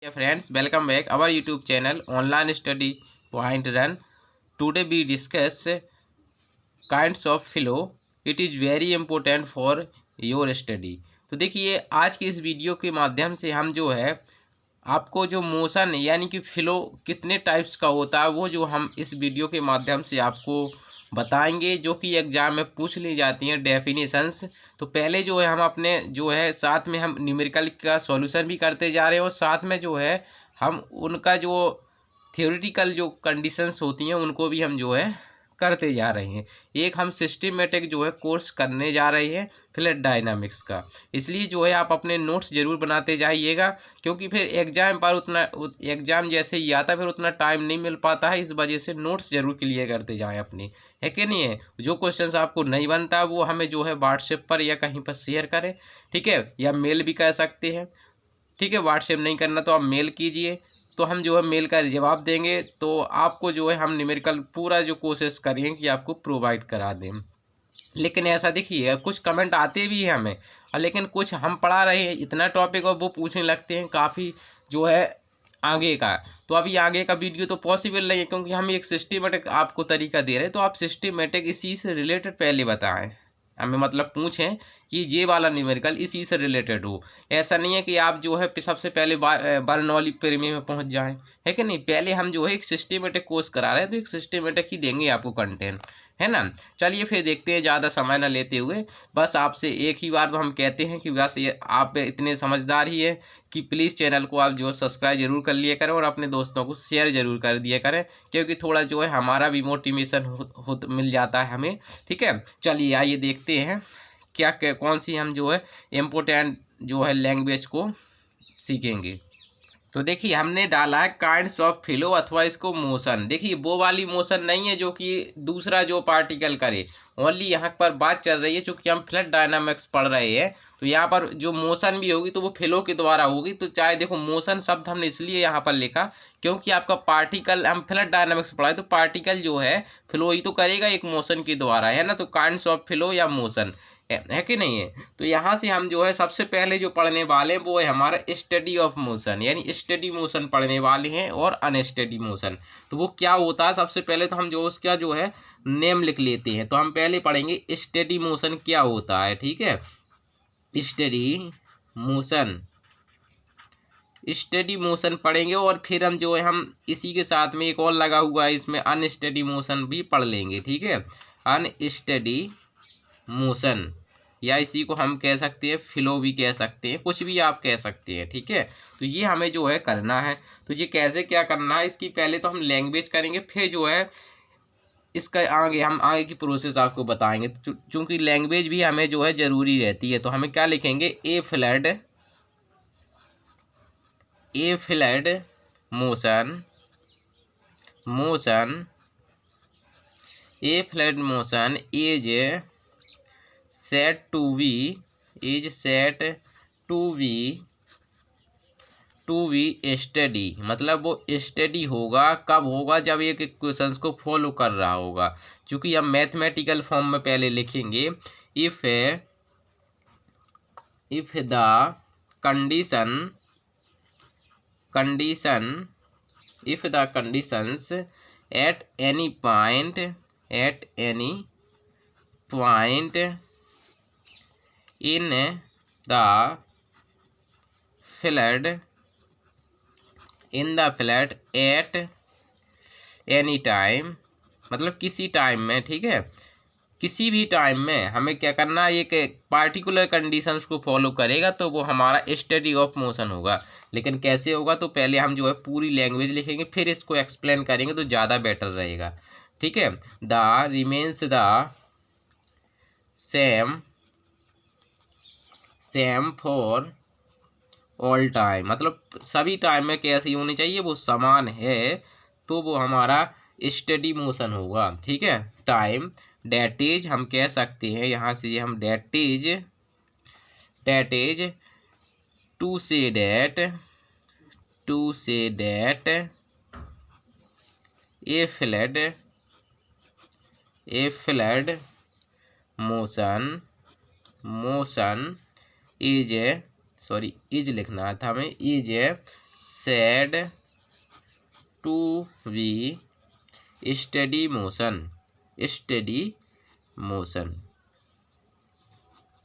Dear friends, welcome back our YouTube channel Online Study Point Run. Today we discuss kinds of flow. It is very important for your study. तो देखिए आज की इस video के माध्यम से हम जो है आपको जो मोशन यानी कि फ्लो कितने टाइप्स का होता है वो जो हम इस वीडियो के माध्यम से आपको बताएंगे, जो कि एग्जाम में पूछ ली जाती हैं डेफिनेशंस। तो पहले जो है हम अपने जो है साथ में हम न्यूमेरिकल का सॉल्यूशन भी करते जा रहे हैं और साथ में जो है हम उनका जो थियोरेटिकल जो कंडीशंस होती हैं उनको भी हम जो है करते जा रहे हैं। एक हम सिस्टमेटिक जो है कोर्स करने जा रहे हैं फ्लैट डायनामिक्स का, इसलिए जो है आप अपने नोट्स ज़रूर बनाते जाइएगा, क्योंकि फिर एग्जाम पर एग्जाम जैसे ही आता फिर उतना टाइम नहीं मिल पाता है। इस वजह से नोट्स ज़रूर क्लियर करते जाएं अपने, है कि नहीं है। जो क्वेश्चंस आपको नहीं बनता वो हमें जो है व्हाट्सएप पर या कहीं पर शेयर करें, ठीक है, या मेल भी कर सकते हैं, ठीक है। व्हाट्सएप नहीं करना तो आप मेल कीजिए, तो हम जो है मेल का जवाब देंगे। तो आपको जो है हम न्यूमेरिकल पूरा जो कोशिश करेंगे कि आपको प्रोवाइड करा दें। लेकिन ऐसा देखिए कुछ कमेंट आते भी हैं हमें, लेकिन कुछ हम पढ़ा रहे हैं इतना टॉपिक और वो पूछने लगते हैं काफ़ी जो है आगे का। तो अभी आगे का वीडियो तो पॉसिबल नहीं है, क्योंकि हम एक सिस्टमेटिक आपको तरीका दे रहे हैं। तो आप सिस्टमेटिक इसी से रिलेटेड पहले बताएं, हमें मतलब पूछें कि ये वाला न्यूमेरिकल इसी से रिलेटेड हो। ऐसा नहीं है कि आप जो है सबसे पहले बर्नौली प्रीमियम में पहुंच जाएं, है कि नहीं। पहले हम जो है एक सिस्टमेटिक कोर्स करा रहे हैं, तो एक सिस्टमेटिक ही देंगे आपको कंटेंट, है ना। चलिए फिर देखते हैं, ज़्यादा समय ना लेते हुए। बस आपसे एक ही बार तो हम कहते हैं कि बस ये आप इतने समझदार ही है कि प्लीज़ चैनल को आप जो सब्सक्राइब जरूर कर लिया करें और अपने दोस्तों को शेयर जरूर कर दिया करें, क्योंकि थोड़ा जो है हमारा भी मोटिवेशन मिल जाता है हमें, ठीक है। चलिए आइए देखते हैं क्या कौन सी हम जो है इम्पोर्टेंट जो है लैंग्वेज को सीखेंगे। तो देखिए हमने डाला है काइंड्स ऑफ फ्लो अथवा इसको मोशन। देखिए वो वाली मोशन नहीं है जो कि दूसरा जो पार्टिकल करे, ओनली यहाँ पर बात चल रही है चूँकि हम फ्लैट डायनामिक्स पढ़ रहे हैं। तो यहाँ पर जो मोशन भी होगी तो वो फ्लो के द्वारा होगी। तो चाहे देखो मोशन शब्द हमने इसलिए यहाँ पर लिखा क्योंकि आपका पार्टिकल, हम फ्लैट डायनामिक्स पढ़ा है तो पार्टिकल जो है फ्लो ही तो करेगा एक मोशन के द्वारा, है ना। तो काइंड्स ऑफ फ्लो या मोशन है कि नहीं है। तो यहाँ से हम जो है सबसे पहले जो पढ़ने वाले हैं वो है हमारा स्टडी ऑफ मोशन, यानी स्टडी मोशन पढ़ने वाले हैं और अनस्टडी मोशन। तो वो क्या होता है, सबसे पहले तो हम जो उसका जो है नेम लिख लेते हैं। तो हम पहले पढ़ेंगे स्टडी मोशन क्या होता है, ठीक है। स्टडी मोशन, स्टडी मोशन पढ़ेंगे और फिर हम जो है हम इसी के साथ में एक और लगा हुआ है इसमें अनस्टडी मोशन भी पढ़ लेंगे, ठीक है। अनस्टडी मोशन या इसी को हम कह सकते हैं फ्लो भी कह सकते हैं, कुछ भी आप कह सकते हैं, ठीक है। तो ये हमें जो है करना है। तो ये कैसे क्या करना है, इसकी पहले तो हम लैंग्वेज करेंगे, फिर जो है इसका आगे हम आगे की प्रोसेस आपको बताएंगे। चूँकि लैंग्वेज भी हमें जो है ज़रूरी रहती है, तो हमें क्या लिखेंगे, a flat motion, a flat motion is set to be study. मतलब वो स्टडी होगा कब होगा, जब एक क्वेश्चंस को फॉलो कर रहा होगा। चूँकि हम मैथमेटिकल फॉर्म में पहले लिखेंगे, if the conditions at any point in the flat at any time, मतलब किसी टाइम में, ठीक है, किसी भी टाइम में हमें क्या करना है, एक पार्टिकुलर कंडीशंस को फॉलो करेगा तो वो हमारा स्टडी ऑफ मोशन होगा। लेकिन कैसे होगा, तो पहले हम जो है पूरी लैंग्वेज लिखेंगे फिर इसको एक्सप्लेन करेंगे तो ज़्यादा बेटर रहेगा, ठीक है। The remains the same for all time, मतलब सभी टाइम में कैसी होनी चाहिए, वो समान है, तो वो हमारा स्टडी मोशन होगा, ठीक है। टाइम डेट इज, हम कह सकते हैं यहाँ से हम डेट इज टू से that a flat motion is, sorry is लिखना था हमें, is said to be steady motion,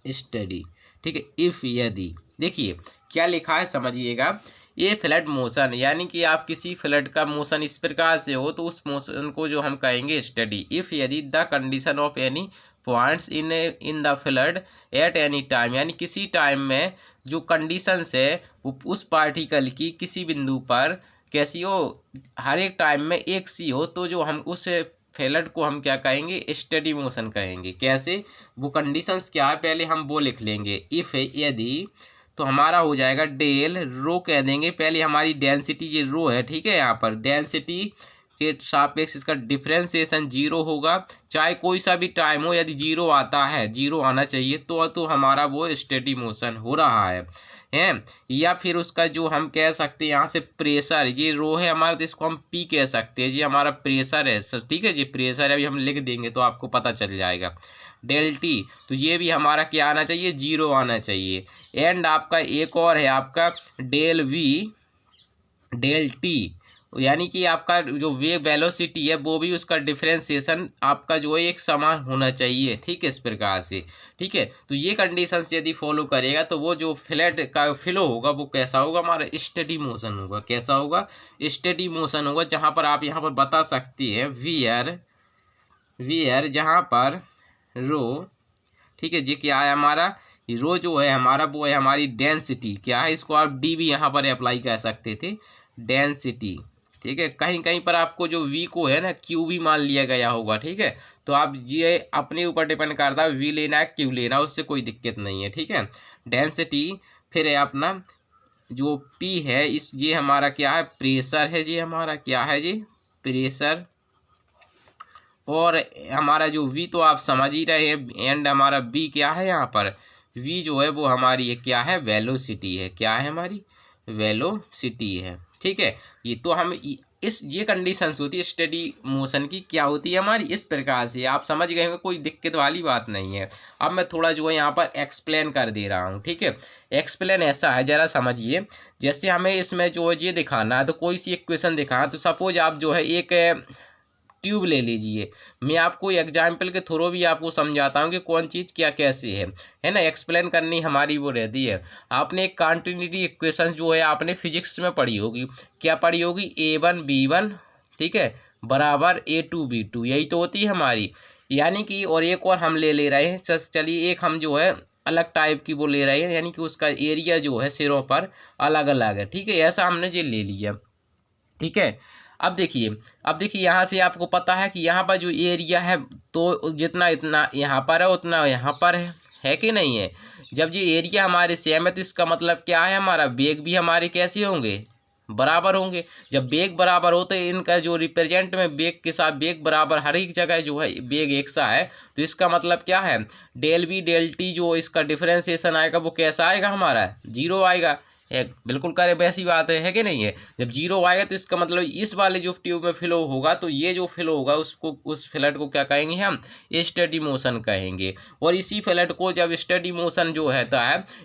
steady, ठीक है। इफ यदि, देखिए क्या लिखा है समझिएगा, ये फ्लड मोशन यानी कि आप किसी फ्लड का मोशन इस प्रकार से हो तो उस मोशन को जो हम कहेंगे स्टडी। इफ यदि the condition of any points in the flood at any time, यानी किसी टाइम में जो कंडीशंस है उस पार्टिकल की किसी बिंदु पर कैसी हो, हर एक टाइम में एक सी हो, तो जो हम उस फ्लड को हम क्या कहेंगे, स्टडी मोशन कहेंगे। कैसे, वो कंडीशंस क्या है पहले हम वो लिख लेंगे। इफ यदि, तो हमारा हो जाएगा डेल रो कह देंगे, पहले हमारी डेंसिटी ये रो है, ठीक है। यहाँ पर डेंसिटी के सापेक्ष इसका डिफरेंशिएशन जीरो होगा, चाहे कोई सा भी टाइम हो, यदि जीरो आता है, जीरो आना चाहिए तो हमारा वो स्टेडी मोशन हो रहा है। या फिर उसका जो हम कह सकते हैं यहाँ से प्रेशर, ये रो है हमारा तो इसको हम पी कह सकते हैं, ये हमारा प्रेशर है सर, ठीक है जी, प्रेशर है, अभी हम लिख देंगे तो आपको पता चल जाएगा। डेल टी, तो ये भी हमारा क्या आना चाहिए, जीरो आना चाहिए। एंड आपका एक और है आपका डेल वी डेल टी, यानी कि आपका जो वेग वेलोसिटी है वो भी उसका डिफरेंशिएशन आपका जो है एक समान होना चाहिए, ठीक है, इस प्रकार से, ठीक है। तो ये कंडीशंस यदि फॉलो करेगा तो वो जो फ्लड का फ्लो होगा वो कैसा होगा, हमारा स्टेडी मोशन होगा। कैसा होगा, स्टेडी मोशन होगा। जहाँ पर आप यहाँ पर बता सकती है वीयर जहाँ पर रो, ठीक है जी, क्या है हमारा रो जो है हमारा वो है हमारी डेंसिटी, क्या है, इसको आप डी भी यहाँ पर अप्लाई कर सकते थे, डेंसिटी, ठीक है। कहीं कहीं पर आपको जो वी को है ना क्यू भी मान लिया गया होगा, ठीक है। तो आप ये अपने ऊपर डिपेंड करता है वी लेना है क्यू लेना, उससे कोई दिक्कत नहीं है, ठीक है। डेंसिटी, फिर है अपना जो पी है, इस ये हमारा क्या है, प्रेशर है जी, हमारा क्या है जी, प्रेशर। और हमारा जो वी तो आप समझ ही रहे हैं, एंड हमारा बी क्या है, यहाँ पर वी जो है वो हमारी ये क्या है, वेलोसिटी है, क्या है हमारी वेलोसिटी है, ठीक है। ये तो हम इस ये कंडीशंस होती है स्टेडी मोशन की, क्या होती है हमारी, इस प्रकार से आप समझ गए होंगे, कोई दिक्कत वाली बात नहीं है। अब मैं थोड़ा जो है यहाँ पर एक्सप्लेन कर दे रहा हूँ, ठीक है। एक्सप्लेन ऐसा है, जरा समझिए, जैसे हमें इसमें जो है ये दिखाना है, तो कोई सी इक्वेशन दिखाना, तो सपोज आप जो है एक ट्यूब ले लीजिए, मैं आपको एग्जाम्पल के थ्रू भी आपको समझाता हूँ कि कौन चीज़ क्या कैसे है ना, एक्सप्लेन करनी हमारी वो रहती है। आपने एक कंटिन्यूटी इक्वेशन जो है आपने फिजिक्स में पढ़ी होगी, क्या पढ़ी होगी, A1B1, ठीक है, बराबर A2B2, यही तो होती है हमारी, यानी कि और एक और हम ले रहे हैं, चलिए एक हम जो है अलग टाइप की वो ले रहे हैं, यानी कि उसका एरिया जो है सिरों पर अलग अलग है, ठीक है, ऐसा हमने ये ले लिया, ठीक है। अब देखिए यहाँ से आपको पता है कि यहाँ पर जो एरिया है तो जितना इतना यहाँ पर है उतना यहाँ पर है कि नहीं है। जब ये एरिया हमारे सेम है तो इसका मतलब क्या है, हमारा वेग भी हमारे कैसे होंगे, बराबर होंगे। जब वेग बराबर हो तो इनका जो रिप्रेजेंट में वेग के साथ वेग बराबर हर एक जगह जो है वेग एक सा है, तो इसका मतलब क्या है, डेल वी डेल टी जो इसका डिफरेंशिएशन आएगा वो कैसा आएगा, हमारा जीरो आएगा। बिल्कुल करे वैसी बात है कि नहीं है। जब जीरो आएगा तो इसका मतलब इस वाले जो ट्यूब में फ्लो होगा तो ये जो फ्लो होगा उसको उस फ्लड को क्या कहेंगे हम, स्टेडी मोशन कहेंगे। और इसी फ्लड को जब स्टेडी मोशन जो है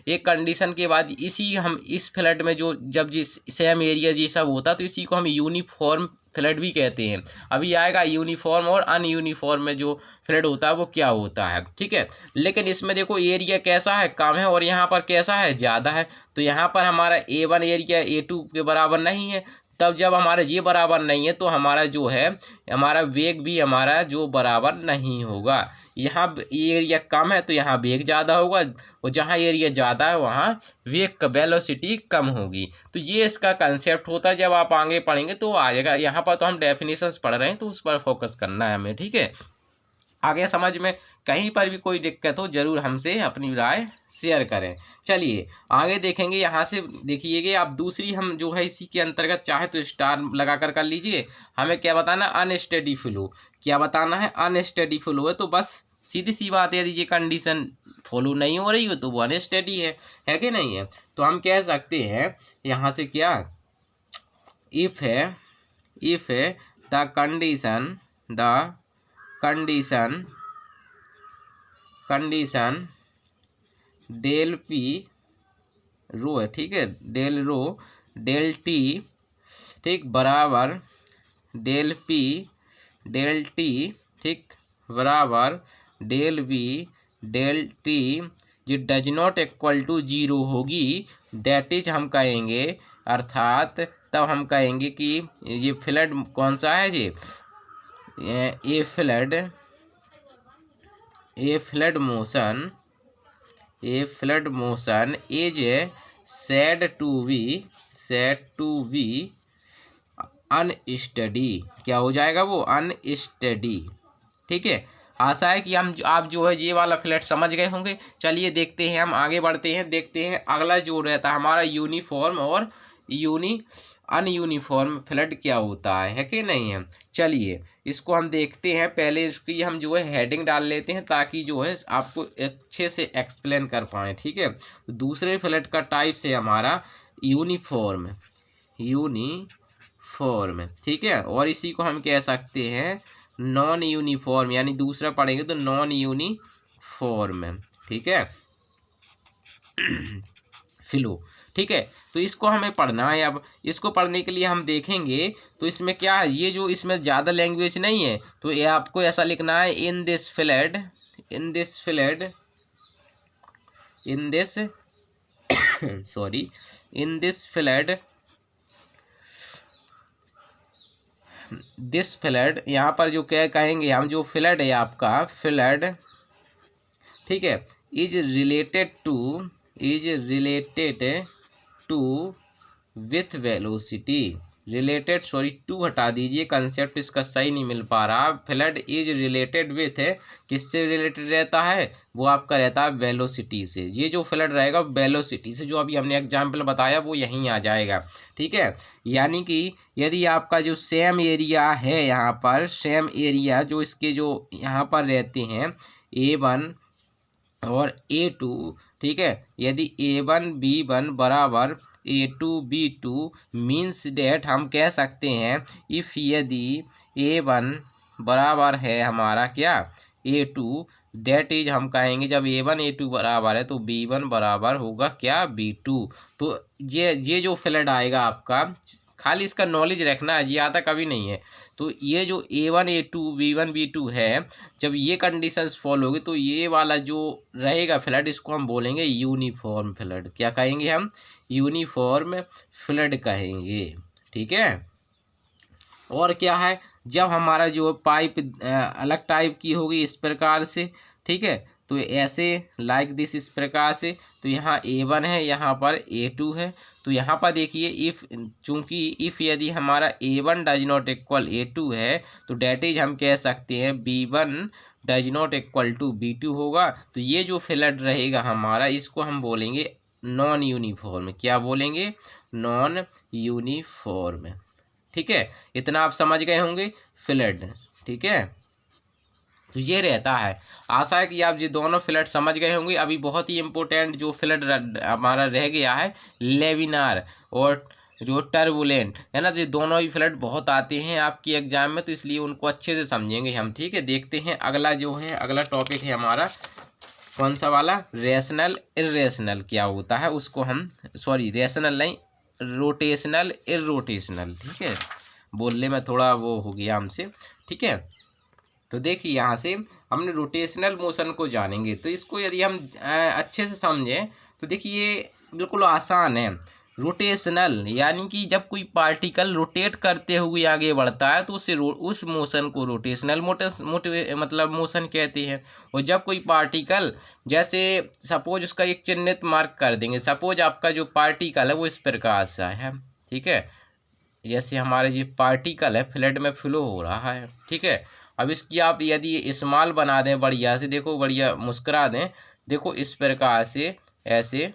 एक कंडीशन के बाद हम इस फ्लड में जो जब जिस सेम एरिया ये सब होता तो इसी को हम यूनिफॉर्म फ्लड भी कहते हैं। अभी आएगा यूनिफॉर्म और अनयूनिफॉर्म में जो फ्लड होता है वो क्या होता है, ठीक है। लेकिन इसमें देखो एरिया कैसा है, कम है, और यहाँ पर कैसा है, ज़्यादा है। तो यहाँ पर हमारा A1 एरिया A2 के बराबर नहीं है, तब जब हमारा ये बराबर नहीं है तो हमारा जो है हमारा वेग भी हमारा जो बराबर नहीं होगा। यहाँ एरिया कम है तो यहाँ वेग ज़्यादा होगा, और जहाँ एरिया ज़्यादा है वहाँ वेग का वेलोसिटी कम होगी। तो ये इसका कंसेप्ट होता है, जब आप आगे पढ़ेंगे तो आ जाएगा। यहाँ पर तो हम डेफिनेशंस पढ़ रहे हैं तो उस पर फोकस करना है हमें, ठीक है। आगे समझ में कहीं पर भी कोई दिक्कत हो जरूर हमसे अपनी राय शेयर करें। चलिए आगे देखेंगे, यहाँ से देखिएगा आप दूसरी हम जो है इसी के अंतर्गत चाहे तो स्टार लगा कर लीजिए। हमें क्या बताना, अनस्टेडी फ्लो, क्या बताना है, अनस्टेडी फ्लो है। तो बस सीधी सी बात है, यदि ये कंडीशन फॉलो नहीं हो रही हो तो वो अनस्टेडी है कि नहीं है। तो हम कह सकते हैं यहाँ से क्या, इफ है द कंडीशन डेल पी रो है, ठीक है, डेल रो डेल टी, ठीक, बराबर डेल पी डेल टी, ठीक, बराबर डेल वी डेल टी जो डज नॉट इक्वल टू 0 होगी, दैट इज हम कहेंगे, अर्थात तब हम कहेंगे कि ये फ्लड कौन सा है, ये fluid motion is said to be unsteady. क्या हो जाएगा वो, अनस्टडी। ठीक है, आशा है कि आप जो है ये वाला फ्लड समझ गए होंगे। चलिए देखते हैं, हम आगे बढ़ते हैं, देखते हैं अगला जो रहता है हमारा यूनिफॉर्म और अनयूनिफॉर्म फ्लड क्या होता है कि नहीं है। चलिए इसको हम देखते हैं, पहले इसकी हम जो है हेडिंग डाल लेते हैं ताकि जो है आपको अच्छे से एक्सप्लेन कर पाएँ। ठीक है, दूसरे फ्लड का टाइप से हमारा यूनिफॉर्म, ठीक है, और इसी को हम कह सकते हैं नॉन यूनिफॉर्म, यानी दूसरा पढ़ेंगे तो नॉन यूनिफॉर्म। ठीक है, फ्लो। ठीक है, तो इसको हमें पढ़ना है। अब इसको पढ़ने के लिए हम देखेंगे तो इसमें क्या है, ये जो इसमें ज़्यादा लैंग्वेज नहीं है, तो ये आपको ऐसा लिखना है, इन दिस फ्लड, यहाँ पर जो क्या कहेंगे हम, जो फ्लड है आपका फ्लड, ठीक है, is related to with velocity, to हटा दीजिए, कंसेप्ट इसका सही नहीं मिल पा रहा। फ्लड इज रिलेटेड विथ है, किससे रिलेटेड रहता है, वो आपका रहता है वेलोसिटी से। ये जो फ्लड रहेगा वेलोसिटी से, जो अभी हमने एग्जाम्पल बताया वो यहीं आ जाएगा। ठीक है, यानी कि यदि आपका जो सेम एरिया है, यहाँ पर सेम एरिया जो इसके जो यहाँ पर रहते हैं A1 और A2, ठीक है, यदि A1 B1 बराबर A2 B2 मीन्स डेट हम कह सकते हैं, इफ़ यदि A1 बराबर है हमारा क्या A2, डेट इज हम कहेंगे जब A1 A2 बराबर है तो B1 बराबर होगा क्या B2। तो ये जो फ्लड आएगा आपका, खाली इसका नॉलेज रखना है, ये आता कभी नहीं है। तो ये जो A1 A2 B1 B2 है, जब ये कंडीशंस फॉलो होगी तो ये वाला जो रहेगा फ्लड, इसको हम बोलेंगे यूनिफॉर्म फ्लड। क्या कहेंगे हम, यूनिफॉर्म फ्लड कहेंगे। ठीक है, और क्या है, जब हमारा जो पाइप अलग टाइप की होगी इस प्रकार से, ठीक है, तो ऐसे लाइक दिस, इस प्रकार से, तो यहाँ A1 है, यहाँ पर A2 है, तो यहाँ पर देखिए इफ़, चूँकि इफ़ यदि हमारा A1 does not equal A2 है, तो डेट इज हम कह सकते हैं B1 does not equal to B2 होगा। तो ये जो फ्लड रहेगा हमारा, इसको हम बोलेंगे नॉन यूनिफॉर्म। क्या बोलेंगे, नॉन यूनिफॉर्म। ठीक है, इतना आप समझ गए होंगे फ्लड। ठीक है, तो ये रहता है। आशा है कि आप ये दोनों फ्लड समझ गए होंगे। अभी बहुत ही इम्पोर्टेंट जो फ्लड हमारा रह गया है, लेविनार और जो टर्बुलेंट है ना, तो ये दोनों ही फ्लड बहुत आते हैं आपकी एग्जाम में, तो इसलिए उनको अच्छे से समझेंगे हम। ठीक है, देखते हैं अगला जो है, अगला टॉपिक है हमारा कौन सा वाला, रेशनल इर्रेशनल क्या होता है उसको हम, रेशनल नहीं, रोटेशनल इर्रोटेशनल। ठीक है, बोलने में थोड़ा वो हो गया हमसे। ठीक है, तो देखिए यहाँ से हमने रोटेशनल मोशन को जानेंगे, तो इसको यदि हम अच्छे से समझें तो देखिए बिल्कुल आसान है। रोटेशनल यानी कि जब कोई पार्टिकल रोटेट करते हुए आगे बढ़ता है तो उस मोशन को रोटेशनल मतलब मोशन कहते हैं। और जब कोई पार्टिकल, जैसे सपोज उसका एक चिन्हित मार्क कर देंगे, सपोज आपका जो पार्टिकल है वो इस प्रकार से है। ठीक है, जैसे हमारे ये पार्टिकल है फ्लड में फ्लो हो रहा है। ठीक है, अब इसकी आप यदि स्मॉल बना दें बढ़िया से, देखो बढ़िया मुस्कुरा दें, देखो इस प्रकार से, ऐसे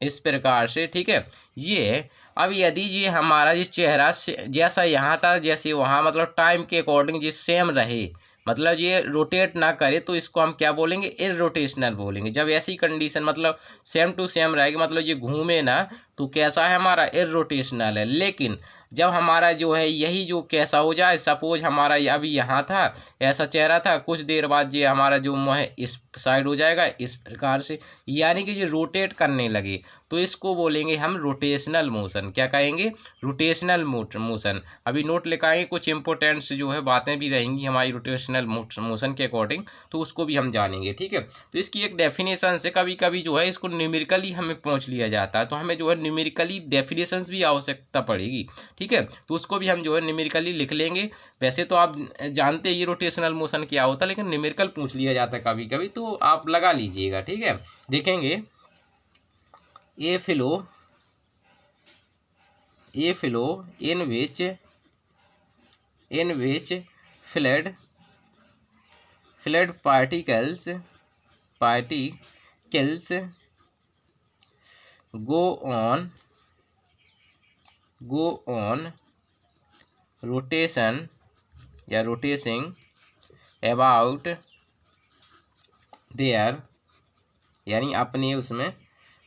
इस प्रकार से। ठीक है, ये अब यदि ये हमारा ये चेहरा जैसा यहाँ था जैसे वहाँ, मतलब टाइम के अकॉर्डिंग ये सेम रहे, मतलब ये रोटेट ना करे, तो इसको हम क्या बोलेंगे, इर्रोटेशनल बोलेंगे। जब ऐसी कंडीशन मतलब सेम टू सेम रहेगी, मतलब ये घूमे ना, तो कैसा है हमारा इररोटेशनल है। लेकिन जब हमारा जो है यही जो कैसा हो जाए, सपोज हमारा अभी यहाँ था ऐसा चेहरा था, कुछ देर बाद ये हमारा जो मुँह है इस साइड हो जाएगा इस प्रकार से, यानी कि ये रोटेट करने लगे, तो इसको बोलेंगे हम रोटेशनल मोशन। क्या कहेंगे? Rotational motion. अभी नोट लिखाएंगे, कुछ इंपॉर्टेंट जो है बातें भी रहेंगी हमारी रोटेशनल मोशन के अकॉर्डिंग, तो उसको भी हम जानेंगे। ठीक है, तो इसकी एक डेफिनेशन से कभी कभी जो है इसको न्यूमेरिकली हमें पहुँच लिया जाता है, तो हमें जो है न्यूमेरिकली डेफिनेशंस भी आवश्यकता पड़ेगी। ठीक है, तो उसको भी हम जो है न्यूमेरिकली लिख लेंगे। वैसे तो आप जानते हैं ये रोटेशनल मोशन क्या होता है, लेकिन न्यूमेरिकल पूछ लिया जाता है कभी कभी, तो आप लगा लीजिएगा। ठीक है, देखेंगे ए flow in which flood particles go on rotation या rotating about their, यानी अपने उसमें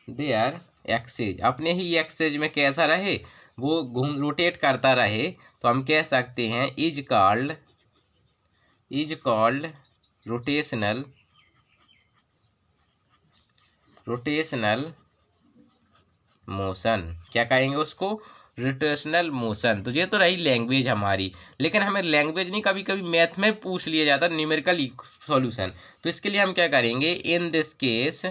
their एक्सेज, अपने ही एक्सेज में कैसा रहे, वो रोटेट करता रहे, तो हम कह सकते हैं इज कॉल्ड रोटेशनल मोशन। क्या कहेंगे उसको? Rotational motion. तो ये तो रही लैंग्वेज हमारी, लेकिन हमें लैंग्वेज नहीं, कभी कभी मैथ में पूछ लिया जाता है न्यूमेरिकल सॉल्यूशन, तो इसके लिए हम क्या करेंगे, in this case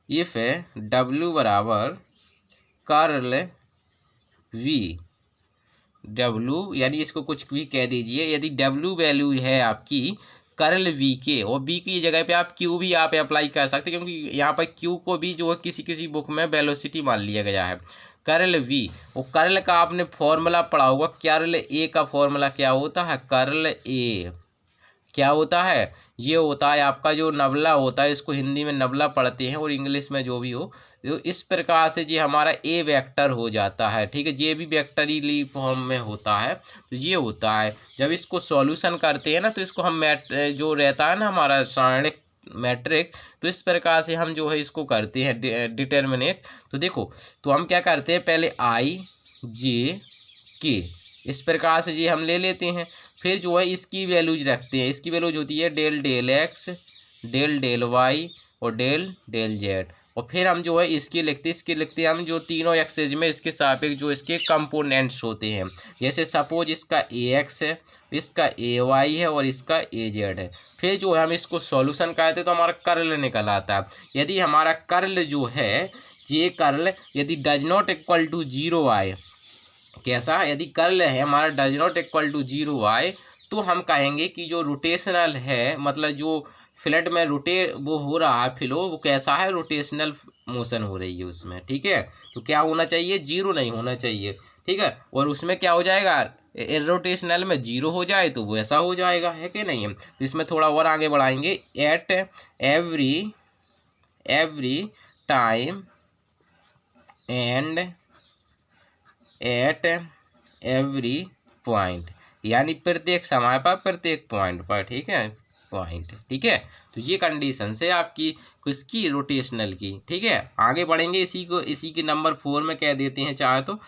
if W बराबर कर्ल V, W यानी इसको कुछ भी कह दीजिए, यदि W वैल्यू है आपकी कर्ल V के, और V की जगह पे आप Q भी आप अप्लाई कर सकते हैं, क्योंकि यहाँ पर Q को भी जो है किसी बुक में वेलोसिटी मान लिया गया है। कर्ल V, और कर्ल का आपने फॉर्मूला पढ़ा होगा, कर्ल A का फॉर्मूला क्या होता है? कर्ल A क्या होता है? ये होता है आपका जो नबला होता है, इसको हिंदी में नबला पढ़ते हैं और इंग्लिश में जो भी हो, तो इस प्रकार से ये हमारा ए वेक्टर हो जाता है। ठीक है, ये भी वेक्टरीली फॉर्म में होता है, तो ये होता है। जब इसको सॉल्यूशन करते हैं ना, तो इसको हम जो रहता है ना हमारा सारणिक मैट्रिक, तो इस प्रकार से हम जो है इसको करते हैं डिटर्मिनेट। तो देखो, तो हम क्या करते हैं, पहले I J K इस प्रकार से ये हम ले लेते हैं, फिर जो है इसकी वैल्यूज रखते हैं। इसकी वैल्यूज होती है डेल x, डेल y और डेल z, और फिर हम जो है इसकी लिखते हैं हम जो तीनों एक्सेज में इसके सापेक्ष जो इसके कंपोनेंट्स होते हैं। जैसे सपोज इसका ax है, इसका ay है और इसका az है। फिर जो है हम इसको सॉल्यूशन करते हैं, तो हमारा कर्ल निकल आता है। यदि हमारा कर्ल जो है, ये कर्ल यदि डज नॉट इक्वल टू 0 आए, कैसा? यदि कर्ल है हमारा डज नॉट इक्वल टू 0 आए, तो हम कहेंगे कि जो रोटेशनल है, मतलब जो फ्लड में वो हो रहा है फ्लो, वो कैसा है? रोटेशनल मोशन हो रही है उसमें। ठीक है, तो क्या होना चाहिए? 0 नहीं होना चाहिए। ठीक है, और उसमें क्या हो जाएगा? रोटेशनल में 0 हो जाए तो वो ऐसा हो जाएगा, है कि नहीं? तो इसमें थोड़ा और आगे बढ़ाएंगे, at every time and at every point, यानी प्रत्येक समय पर, प्रत्येक पॉइंट पर। ठीक है, पॉइंट। ठीक है, तो ये कंडीशन से आपकी किसकी? रोटेशनल की। ठीक है, आगे बढ़ेंगे, इसी के नंबर 4 में कह देते हैं चाहे तो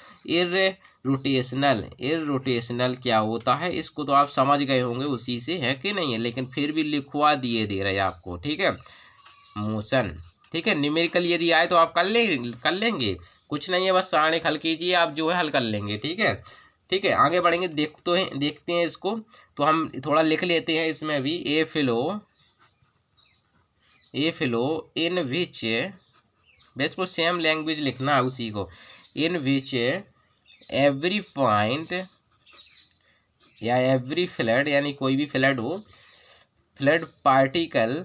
इररोटेशनल क्या होता है, इसको तो आप समझ गए होंगे उसी से, है कि नहीं है, लेकिन फिर भी लिखवा दे रहे हैं आपको। ठीक है, मोशन। ठीक है, न्यूमेरिकल यदि आए तो आप कर लेंगे, कुछ नहीं है, बस सारणिक हल कीजिए, आप जो है हल कर लेंगे। ठीक है, ठीक है, आगे बढ़ेंगे, देखते हैं इसको। तो हम थोड़ा लिख लेते हैं इसमें भी, ए फ्लो इन विच, बस को सेम लैंग्वेज लिखना है उसी को, इन विच एवरी पॉइंट या एवरी फ्लड, यानी कोई भी फ्लड हो, फ्लड पार्टिकल,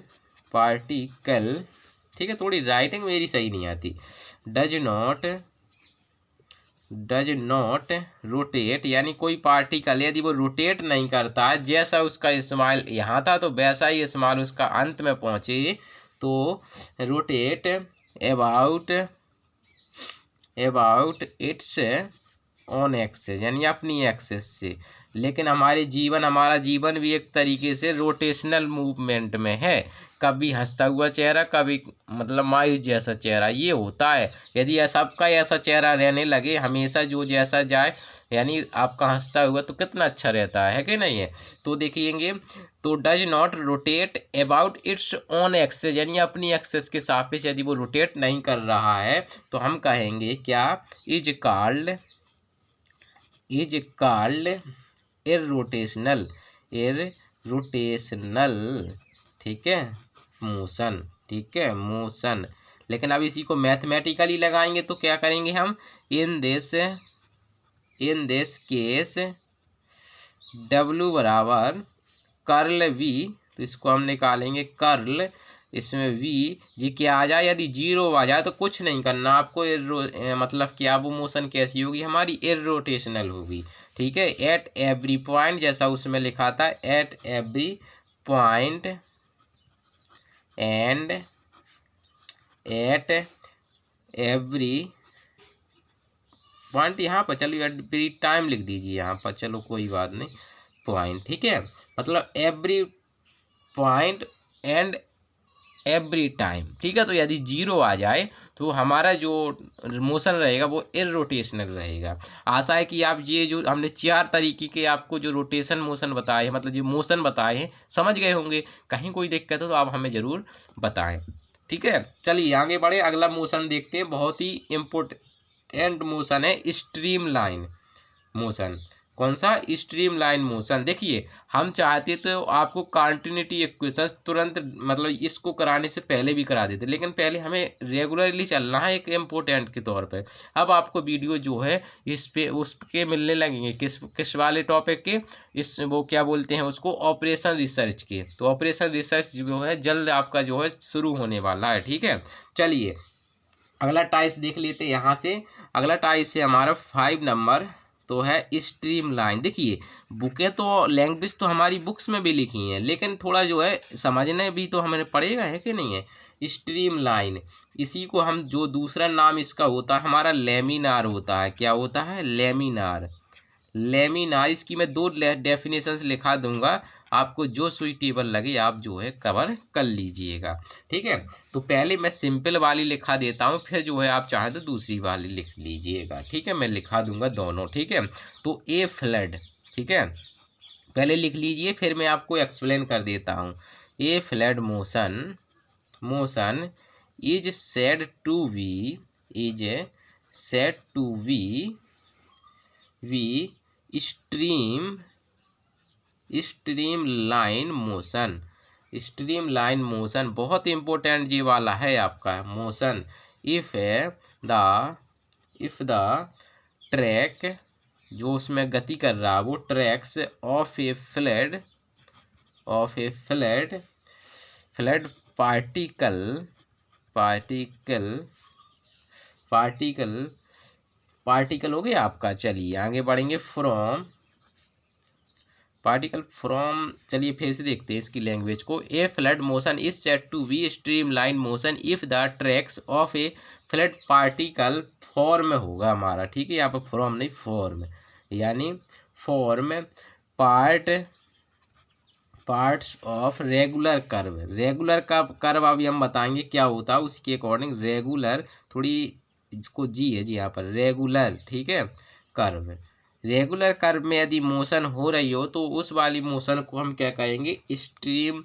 ठीक है, थोड़ी राइटिंग मेरी सही नहीं आती, डज नॉट रोटेट, यानी कोई पार्टिकल यदि वो रोटेट नहीं करता है, जैसा उसका इस्तेमाल यहाँ था तो वैसा ही इस्तेमाल उसका अंत में पहुँचे, तो rotate about its own axis यानी अपनी एक्सेस से। लेकिन हमारा जीवन भी एक तरीके से रोटेशनल मूवमेंट में है। कभी हंसता हुआ चेहरा, कभी मतलब मायूस जैसा चेहरा, ये होता है। यदि सबका ऐसा चेहरा रहने लगे हमेशा जो जैसा जाए, यानी आपका हंसता हुआ, तो कितना अच्छा रहता है कि नहीं है। तो देखिएंगे, तो does not rotate about its own axis, यानी अपनी एक्सेस के सापेक्ष यदि वो रोटेट नहीं कर रहा है तो हम कहेंगे क्या, इज कॉल्ड इररोटेशनल, ठीक है, मोशन, ठीक है, मोशन। लेकिन अब इसी को मैथमेटिकली लगाएंगे तो क्या करेंगे हम, इन दिस केस W बराबर कर्ल V, तो इसको हम निकालेंगे कर्ल, इसमें V जी क्या आ जाए, यदि 0 आ जाए तो कुछ नहीं करना आपको, मतलब क्या वो मोशन कैसी होगी हमारी, इररोटेशनल होगी, ठीक है। एट एवरी पॉइंट, जैसा उसमें लिखा था, at every point and at every point, यहाँ पर चलिए एवरी टाइम लिख दीजिए यहाँ पर, चलो कोई बात नहीं, पॉइंट, ठीक है, मतलब every point and every time, ठीक है। तो यदि 0 आ जाए तो हमारा जो मोशन रहेगा वो इररोटेशनल रहेगा। आशा है कि आप ये जो हमने 4 तरीके के आपको जो रोटेशन मोशन बताए हैं, मतलब जो मोशन बताए हैं, समझ गए होंगे। कहीं कोई दिक्कत हो तो आप हमें ज़रूर बताएं, ठीक है। चलिए आगे बढ़े, अगला मोशन देखते हैं, बहुत ही इम्पोर्टेंट मोशन है स्ट्रीम लाइन मोशन। कौन सा, स्ट्रीम लाइन मोशन। देखिए हम चाहते तो आपको कंटिन्यूटी इक्वेशन तुरंत, मतलब इसको कराने से पहले भी करा देते, लेकिन पहले हमें रेगुलरली चलना है एक इम्पोर्टेंट के तौर पे। अब आपको वीडियो जो है इस पे उसके मिलने लगेंगे, किस वाले टॉपिक के, इस वो क्या बोलते हैं उसको, ऑपरेशन रिसर्च के। तो ऑपरेशन रिसर्च जो है जल्द आपका जो है शुरू होने वाला है, ठीक है। चलिए अगला टाइप देख लेते हैं यहाँ से। अगला टाइप से हमारा 5 नंबर तो है स्ट्रीम लाइन। देखिए बुकें तो लैंग्वेज तो हमारी बुक्स में भी लिखी हैं, लेकिन थोड़ा जो है समझने भी तो हमें पड़ेगा, है कि नहीं है। स्ट्रीम लाइन, इसी को हम, जो दूसरा नाम इसका होता है हमारा लेमिनार होता है। क्या होता है, लेमिनार। इसकी मैं 2 डेफिनेशंस लिखा दूंगा, आपको जो सुइटेबल लगे आप जो है कवर कर लीजिएगा, ठीक है। तो पहले मैं सिंपल वाली लिखा देता हूँ, फिर जो है आप चाहे तो दूसरी वाली लिख लीजिएगा, ठीक है। मैं लिखा दूंगा दोनों, ठीक है। तो ए फ्लड, ठीक है, पहले लिख लीजिए, फिर मैं आपको एक्सप्लेन कर देता हूँ। A fluid motion is said to be streamline motion. Streamline motion बहुत इंपॉर्टेंट ये वाला है आपका मोशन। इफ द ट्रैक, जो उसमें गति कर रहा है वो tracks of a fluid particle हो गया आपका। चलिए आगे बढ़ेंगे, चलिए फिर से देखते हैं इसकी लैंग्वेज को। A fluid motion is said to be streamline motion if the tracks of a fluid particle form होगा हमारा, ठीक है। यहाँ पर फ्रॉम नहीं, फॉर्म, यानी form parts of regular curve अभी हम बताएंगे क्या होता है उसके अकॉर्डिंग। रेगुलर, थोड़ी इसको जी है जी यहाँ पर, रेगुलर, ठीक है, रेगुलर कर्व में यदि मोशन हो रही हो तो उस वाली मोशन को हम क्या कहेंगे, स्ट्रीम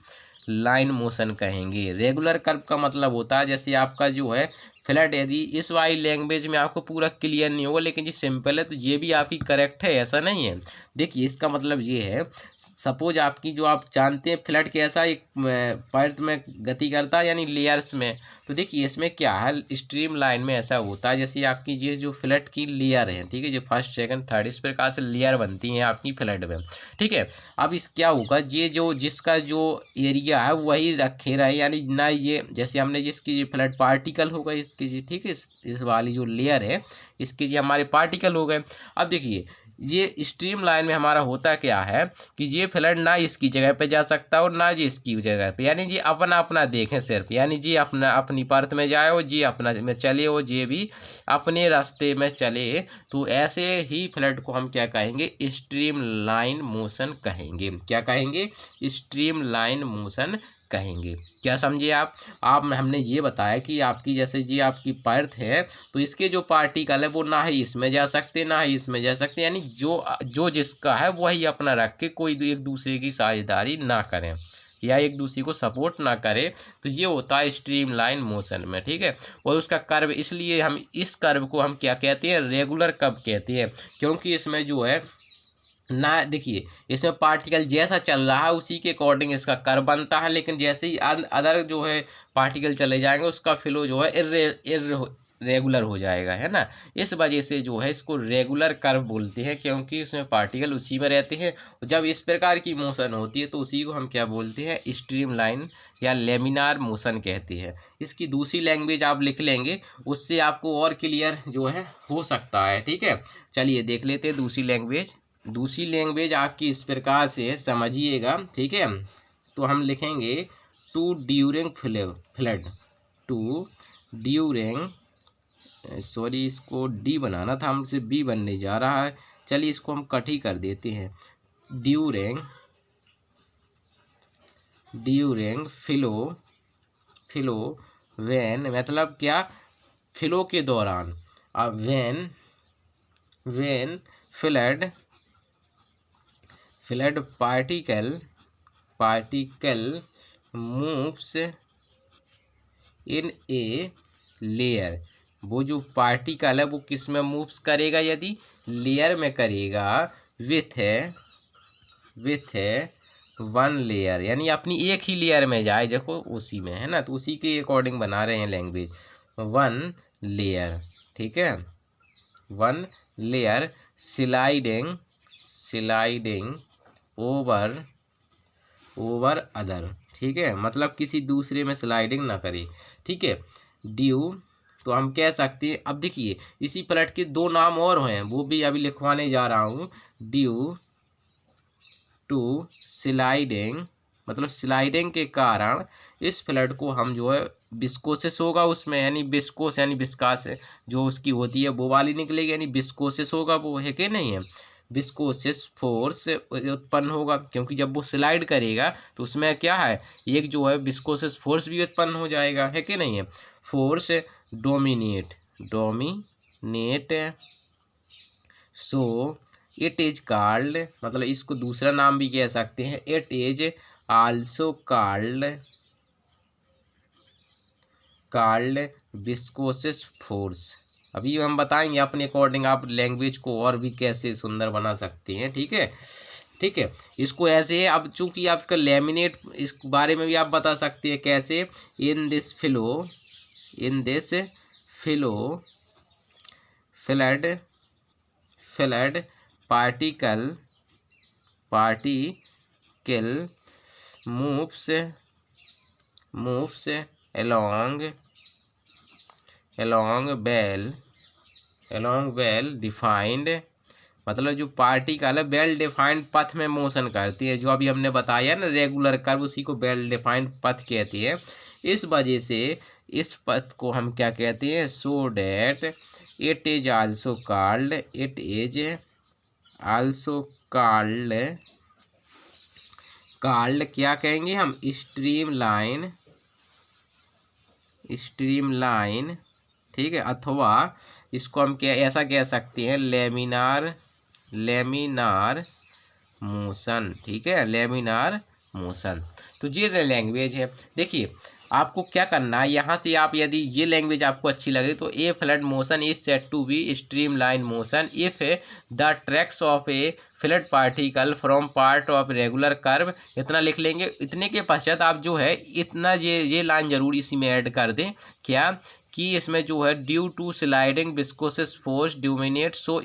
लाइन मोशन कहेंगे। रेगुलर कर्व का मतलब होता है, जैसे आपका जो है फ्लड, यदि इस वाली लैंग्वेज में आपको पूरा क्लियर नहीं होगा, लेकिन ये सिंपल है तो ये भी आपकी करेक्ट है, ऐसा नहीं है। देखिए इसका मतलब ये है, सपोज आपकी जो आप जानते हैं फ्लड कैसा एक परत में गति करता है, यानी लेयर्स में। तो देखिए इसमें क्या है, स्ट्रीम लाइन में ऐसा होता है, जैसे आपकी ये जो फ्लड की लेयर है, ठीक है, जो फर्स्ट सेकंड थर्ड, इस प्रकार से लेयर बनती हैं आपकी फ्लड में, ठीक है। अब इस क्या होगा, ये जो जिसका जो एरिया है वही रखे रहे, यानी ना ये, जैसे हमने जिसकी फ्लड पार्टिकल होगा इसकी जी, ठीक है, इस वाली जो लेयर है इसके जी हमारे पार्टिकल हो गए। अब देखिए ये स्ट्रीम लाइन में हमारा होता क्या है कि ये फ्लड ना इसकी जगह पे जा सकता और ना जी इसकी जगह पे, यानी जी अपना अपना देखें सिर्फ, यानी जी अपना अपनी परत में जाए और जी अपना में चले और ये भी अपने रास्ते में चले। तो ऐसे ही फ्लड को हम क्या कहेंगे, स्ट्रीम लाइन मोशन कहेंगे। क्या कहेंगे, स्ट्रीम लाइन मोशन कहेंगे। क्या समझे आप हमने ये बताया कि आपकी जैसे जी आपकी परत है तो इसके जो पार्टिकल है वो ना ही इसमें जा सकते ना ही इसमें जा सकते, यानी जो जो जिसका है वही अपना रख के कोई एक दूसरे की साझेदारी ना करें या एक दूसरे को सपोर्ट ना करे। तो ये होता है स्ट्रीम लाइन मोशन में, ठीक है। और उसका कर्व, इसलिए हम इस कर्व को हम क्या कहते हैं, रेगुलर कर्व कहते हैं, क्योंकि इसमें जो है ना, देखिए इसमें पार्टिकल जैसा चल रहा है उसी के अकॉर्डिंग इसका कर्व बनता है, लेकिन जैसे ही अदर जो है पार्टिकल चले जाएंगे उसका फ्लो जो है रेगुलर हो जाएगा, है ना। इस वजह से जो है इसको रेगुलर कर्व बोलते हैं, क्योंकि इसमें पार्टिकल उसी में रहते हैं। जब इस प्रकार की मोशन होती है तो उसी को हम क्या बोलते हैं, स्ट्रीम लाइन या लेमिनार मोशन कहते हैं। इसकी दूसरी लैंग्वेज आप लिख लेंगे, उससे आपको और क्लियर जो है हो सकता है, ठीक है। चलिए देख लेते हैं दूसरी लैंग्वेज। दूसरी लैंग्वेज आपकी इस प्रकार से समझिएगा, ठीक है। तो हम लिखेंगे to during fluid, to during, sorry इसको डी बनाना था, हमसे बी बनने जा रहा है। चलिए इसको हम कट ही कर देते हैं। ड्यूरिंग फ्लो व्हेन, मतलब क्या, फ्लो के दौरान। अब when flood particle moves in a layer, वो जो पार्टिकल है वो किस में मूव्स करेगा, यदि लेयर में करेगा, विथ वन लेयर, यानी अपनी एक ही लेयर में जाए, देखो उसी में है ना, तो उसी के अकॉर्डिंग बना रहे हैं लैंग्वेज। वन लेयर, ठीक है, one layer sliding over other, ठीक है, मतलब किसी दूसरे में स्लाइडिंग ना करे, ठीक है। ड्यू, तो हम कह सकते हैं, अब देखिए इसी फ्लड के दो नाम और हैं, वो भी अभी लिखवाने जा रहा हूँ। ड्यू टू स्लाइडिंग, मतलब स्लाइडिंग के कारण इस फ्लड को हम जो है विस्कोसिस होगा उसमें, यानी विस्कोस यानी विस्कास जो उसकी होती है वो वाली निकलेगी, यानी विस्कोसिस होगा, वो है कि नहीं है, विस्कोसिस फोर्स उत्पन्न होगा, क्योंकि जब वो स्लाइड करेगा तो उसमें क्या है, एक जो है विस्कोसिस फोर्स भी उत्पन्न हो जाएगा, है कि नहीं है। Force dominate so it is called, मतलब इसको दूसरा नाम भी कह सकते हैं, it is also called viscous force. अभी हम बताएंगे अपने अकॉर्डिंग आप लैंग्वेज को और भी कैसे सुंदर बना सकते हैं, ठीक है, ठीक है। इसको ऐसे है, अब चूंकि आपका लेमिनेट, इस बारे में भी आप बता सकते हैं कैसे, in this flow flood particle moves along well defined, मतलब जो पार्टिकल है वेल डिफाइंड पथ में मोशन करती है, जो अभी हमने बताया ना रेगुलर कर्व, उसी को वेल डिफाइंड पथ कहती है। इस वजह से इस पथ को हम क्या कहते हैं, so that it is also called क्या कहेंगे हम, स्ट्रीम लाइन, ठीक है, अथवा इसको हम क्या ऐसा कह सकते हैं, लेमिनार मोशन, ठीक है, लेमिनार मोशन। तो ये लैंग्वेज है। देखिए आपको क्या करना है, यहाँ से आप यदि ये लैंग्वेज आपको अच्छी लगे तो a fluid motion is said to be streamline motion if the tracks of a fluid particle from part of regular curve, इतना लिख लेंगे। इतने के पश्चात आप जो है इतना ये लाइन जरूर इसी में ऐड कर दें, क्या कि इसमें जो है due to sliding viscous force dominate so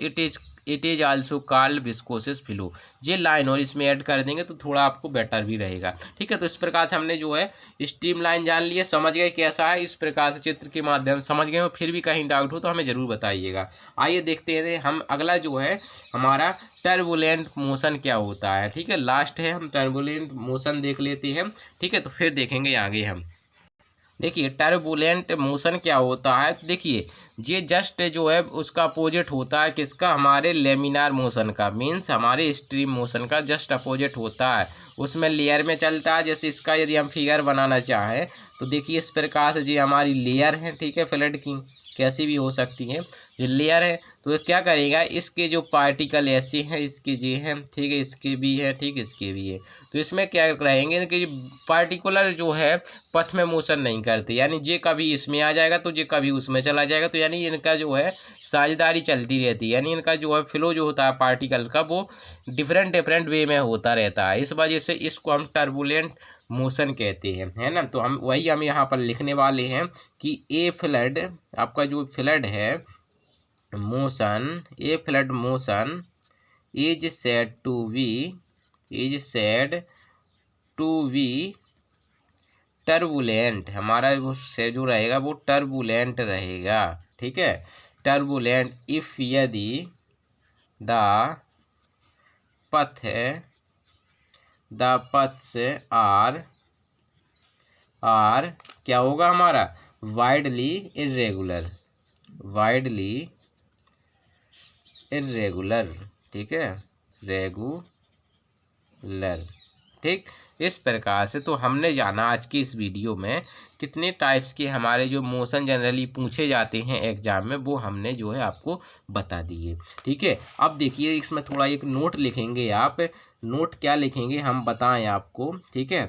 it is also called viscous flow. ये लाइन और इसमें ऐड कर देंगे तो थोड़ा आपको बेटर भी रहेगा। ठीक है, तो इस प्रकार से हमने जो है स्ट्रीम लाइन जान लिए, समझ गए कैसा है, इस प्रकार से चित्र के माध्यम से समझ गए हो। फिर भी कहीं डाउट हो तो हमें ज़रूर बताइएगा। आइए देखते हैं हम अगला जो है हमारा टर्बुलेंट मोशन क्या होता है। ठीक है, लास्ट है, हम टर्बुलेंट मोशन देख लेते हैं। ठीक है, तो फिर देखेंगे आगे हम। देखिए टर्बुलेंट मोशन क्या होता है, देखिए ये जस्ट जो है उसका अपोजिट होता है किसका, हमारे लेमिनार मोशन का, मीन्स हमारे स्ट्रीम मोशन का जस्ट अपोजिट होता है। उसमें लेयर में चलता है। जैसे इसका यदि हम फिगर बनाना चाहें तो देखिए इस प्रकार से ये हमारी लेयर है। ठीक है, फ्लड की कैसी भी हो सकती है, जो लेयर है तो ये क्या करेगा, इसके जो पार्टिकल ऐसे हैं, इसके ये हैं, ठीक है, इसके भी है, ठीक, इसके भी है, तो इसमें क्या रहेंगे कि पार्टिकुलर जो है पथ में मोशन नहीं करते, यानी ये कभी इसमें आ जाएगा तो ये कभी उसमें चला जाएगा। तो यानी इनका जो है साझेदारी चलती रहती है, यानी इनका जो है फ्लो जो होता है पार्टिकल का वो डिफरेंट वे में होता रहता है। इस वजह से इसको हम टर्बुलेंट मोशन कहते हैं, है ना। तो हम यहाँ पर लिखने वाले हैं कि ए फ्लड, आपका जो फ्लड है motion, a fluid motion is said to be turbulent. हमारा जो रहेगा वो टर्बुलेंट रहेगा। ठीक है, टर्बुलेंट इफ यदि द पथ्स आर क्या होगा हमारा, वाइडली इर्रेगुलर। ठीक है, रेगुलर। ठीक, इस प्रकार से तो हमने जाना आज की इस वीडियो में कितने टाइप्स के हमारे जो मोशन जनरली पूछे जाते हैं एग्जाम में, वो हमने जो है आपको बता दिए। ठीक है, अब देखिए इसमें थोड़ा एक नोट लिखेंगे आप। नोट क्या लिखेंगे हम बताएं आपको। ठीक है,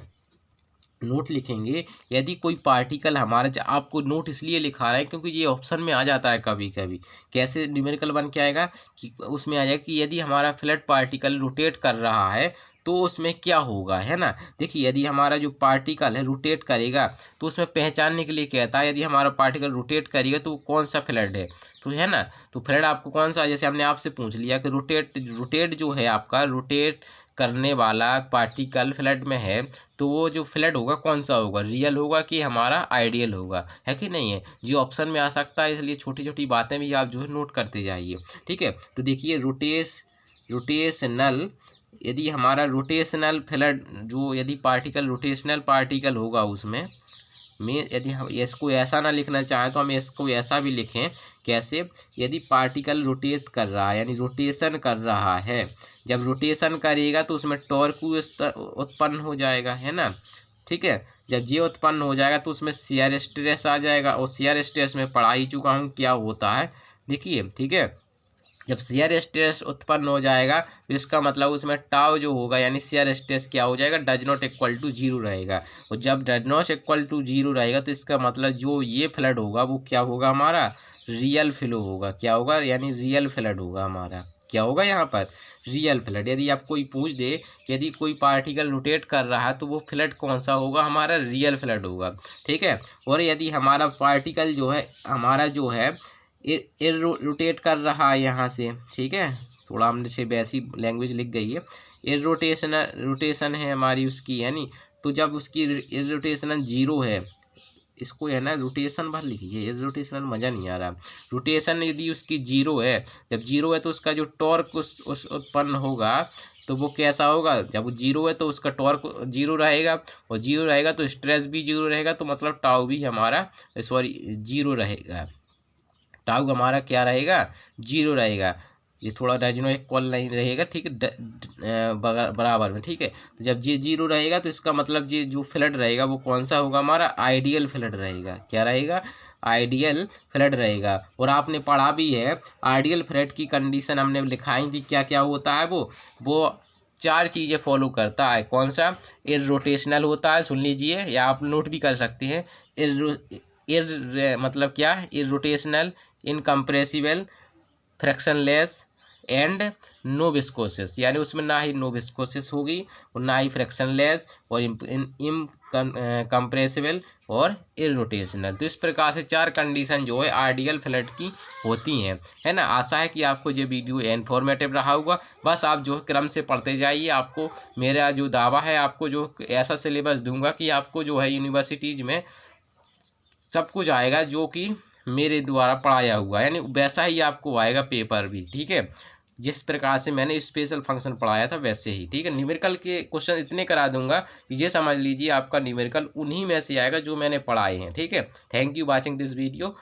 नोट लिखेंगे यदि कोई पार्टिकल हमारा, आपको नोट इसलिए लिखा रहा है क्योंकि ये ऑप्शन में आ जाता है कभी कभी। कैसे न्यूमेरिकल बन के आएगा कि उसमें आ जाएगा कि यदि हमारा फ्लैट पार्टिकल रोटेट कर रहा है तो उसमें क्या होगा, है ना। देखिए यदि हमारा जो पार्टिकल है रोटेट करेगा तो उसमें पहचानने के लिए कहता है, यदि हमारा पार्टिकल रोटेट करेगा तो कौन सा फ्लड है, तो है ना। तो फ्लड आपको कौन सा, जैसे हमने आपसे पूछ लिया कि रोटेट जो है आपका, रोटेट करने वाला पार्टिकल फ्लड में है, तो वो जो फ्लड होगा कौन सा होगा, रियल होगा कि हमारा आइडियल होगा, है कि नहीं है। जो ऑप्शन में आ सकता है, इसलिए छोटी छोटी बातें भी आप जो है नोट करते जाइए। ठीक है, तो देखिए रोटेशनल, यदि हमारा रोटेशनल फ्लड जो, यदि पार्टिकल रोटेशनल पार्टिकल होगा उसमें यदि हम इसको ऐसा ना लिखना चाहें तो हम इसको ऐसा भी लिखें। कैसे, यदि पार्टिकल रोटेट कर रहा है, यानी रोटेशन कर रहा है, जब रोटेशन करेगा तो उसमें टॉर्क उत्पन्न हो जाएगा, है ना। ठीक है, जब ये उत्पन्न हो जाएगा तो उसमें शियर स्ट्रेस आ जाएगा, और शियर स्ट्रेस में पढ़ा ही चुका हूँ क्या होता है, देखिए। ठीक है, जब शियर स्ट्रेस उत्पन्न हो जाएगा तो इसका मतलब उसमें टाउ जो होगा, यानी शियर स्ट्रेस क्या हो जाएगा, डज नॉट इक्वल टू 0 रहेगा। और जब डज नॉट इक्वल टू 0 रहेगा तो इसका मतलब जो ये फ्लड होगा वो क्या होगा, हमारा रियल फ्लो होगा। क्या होगा, यानी रियल फ्लड होगा हमारा। क्या होगा यहाँ पर, रियल फ्लड। यदि आप कोई पूछ दे यदि कोई पार्टिकल रोटेट कर रहा है तो वो फ्लड कौन सा होगा, हमारा रियल फ्लड होगा। ठीक है, और यदि हमारा पार्टिकल जो है हमारा जो है रोटेट कर रहा है यहाँ से, ठीक है, थोड़ा हमने से वैसी लैंग्वेज लिख गई है, रोटेशन है हमारी उसकी, यानी तो जब उसकी रोटेशन 0 है, इसको है ना रोटेशन भर लिखिए, रोटेशन मज़ा नहीं आ रहा। रोटेशन यदि उसकी 0 है, जब 0 है तो उसका जो टॉर्क उस उत्पन्न होगा तो वो कैसा होगा, जब वो 0 है तो उसका टॉर्क 0 रहेगा, और 0 रहेगा तो स्ट्रेस भी 0 रहेगा, तो मतलब टाउ भी हमारा 0 रहेगा। टाउ हमारा क्या रहेगा, 0 रहेगा। ये थोड़ा डजनो इक्वल नहीं रहेगा, ठीक है, बराबर में। ठीक है, तो जब ये 0 रहेगा तो इसका मतलब ये जो फ्लड रहेगा वो कौन सा होगा, हमारा आइडियल फ्लड रहेगा। क्या रहेगा, आइडियल फ्लड रहेगा। और आपने पढ़ा भी है आइडियल फ्लड की कंडीशन हमने लिखाई थी, क्या क्या होता है वो 4 चीज़ें फॉलो करता है। कौन सा, इररोटेशनल होता है, सुन लीजिए, या आप नोट भी कर सकते हैं। मतलब क्या, इररोटेशनल, इनकम्प्रेसिबल, फ्रैक्शनलेस, एंड नो विस्कोसिस, यानी उसमें ना ही नो विस्कोसिस होगी और ना ही फ्रैक्शनलेस और इम कंप्रेसिबल और इरोटेशनल। तो इस प्रकार से 4 कंडीशन जो है आइडियल फ्लड की होती हैं, है ना। आशा है कि आपको ये वीडियो इन्फॉर्मेटिव रहा होगा। बस आप जो है क्रम से पढ़ते जाइए। आपको मेरा जो दावा है, आपको जो ऐसा सिलेबस दूंगा कि आपको जो है यूनिवर्सिटीज़ में सब कुछ आएगा जो कि मेरे द्वारा पढ़ाया हुआ, यानी वैसा ही आपको आएगा पेपर भी, ठीक है। जिस प्रकार से मैंने स्पेशल फंक्शन पढ़ाया था वैसे ही, ठीक है। न्यूमेरिकल के क्वेश्चन इतने करा दूंगा कि ये समझ लीजिए आपका न्यूमेरिकल उन्हीं में से आएगा जो मैंने पढ़ाए हैं, ठीक है। Thank you watching this video.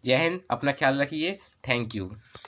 जय हिंद, अपना ख्याल रखिए। Thank you.